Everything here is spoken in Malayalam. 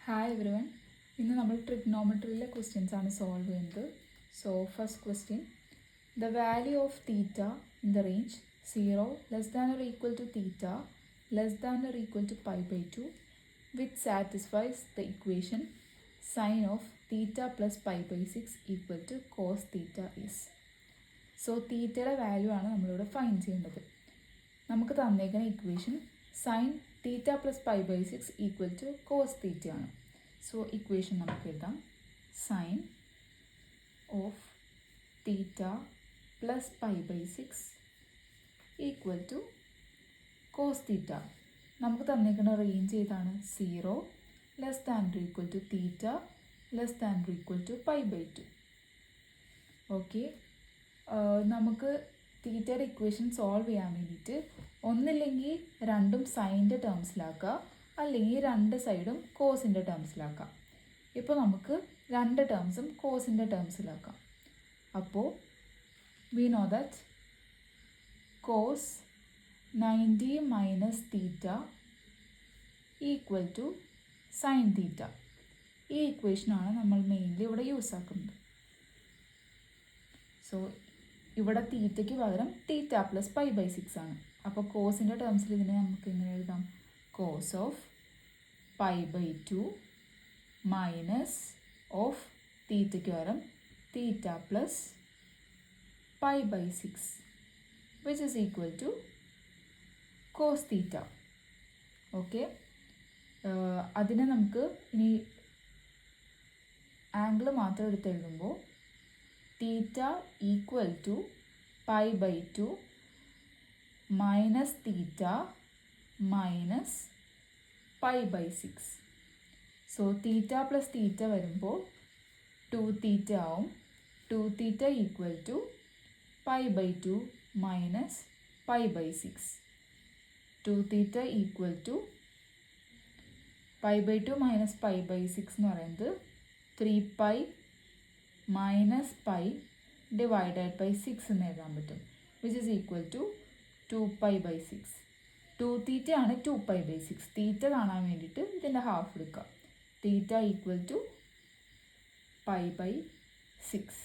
Hi everyone. ഇന്ന് നമ്മൾ ട്രിഗ്നോമെട്രിയിലെ ക്വസ്റ്റ്യൻസ് ആണ് സോൾവ് ചെയ്യുന്നത്. So first question, the value of theta in the range 0 less than or equal to theta less than or equal to π/2 which satisfies the equation sine of theta plus π/6 equal to cos theta is. So തീറ്റയുടെ വാല്യൂ ആണ് നമ്മളിവിടെ ഫൈൻഡ് ചെയ്യേണ്ടത്. നമുക്ക് തന്നേക്കുന്ന equation sine theta plus π/6 equal to cos theta ആണ്. സോ ഇക്വേഷൻ നമുക്ക് എഴുതാം. Sign of theta plus π/6 equal to cos theta. നമുക്ക് തന്നേക്കുന്ന റേഞ്ച് ഏതാണ്? 0 less than or equal to theta less than or equal to π/2. Okay, നമുക്ക് തീറ്റയുടെ ഇക്വേഷൻ സോൾവ് ചെയ്യാൻ വേണ്ടിയിട്ട് ഒന്നില്ലെങ്കിൽ രണ്ടും സൈൻ്റെ ടേംസിലാക്കുക, അല്ലെങ്കിൽ രണ്ട് സൈഡും കോസിൻ്റെ ടേംസിലാക്കാം. ഇപ്പോൾ നമുക്ക് രണ്ട് ടേംസും കോസിൻ്റെ ടേംസിലാക്കാം. അപ്പോൾ we know that cos 90 minus theta equal to sine theta. ഈ ഇക്വേഷനാണ് നമ്മൾ മെയിൻലി ഇവിടെ യൂസ് ആക്കുന്നത്. സോ ഇവിടെ തീറ്റയ്ക്ക് പകരം തീറ്റ പ്ലസ് π/6 ആണ്. അപ്പോൾ കോസിൻ്റെ ടേംസിൽ ഇതിനെ നമുക്ക് എങ്ങനെ എഴുതാം? കോസ് ഓഫ് π/2 മൈനസ് ഓഫ് തീറ്റയ്ക്ക് പകരം theta plus π/6 which is equal to cos theta. Okay, അതിനെ നമുക്ക് ഇനി ആംഗിൾ മാത്രം എടുത്തെഴുതുമ്പോൾ theta equal to π/2 minus theta minus π/6. So theta plus theta വരുമ്പോൾ 2 തീറ്റ ആവും. 2 theta equal to π/2 minus π/6. 2 theta equal to π/2 minus π/6 എന്ന് പറയുന്നത് 3π മൈനസ് പൈ ഡിവൈഡഡ് ബൈ 6 എന്ന് എഴുതാൻ പറ്റും, which is equal to 2π/6. 2 theta ആണ് 2π/6. തീറ്റ കാണാൻ വേണ്ടിയിട്ട് ഇതിൻ്റെ ഹാഫ് എടുക്കുക. Theta equal to π/6.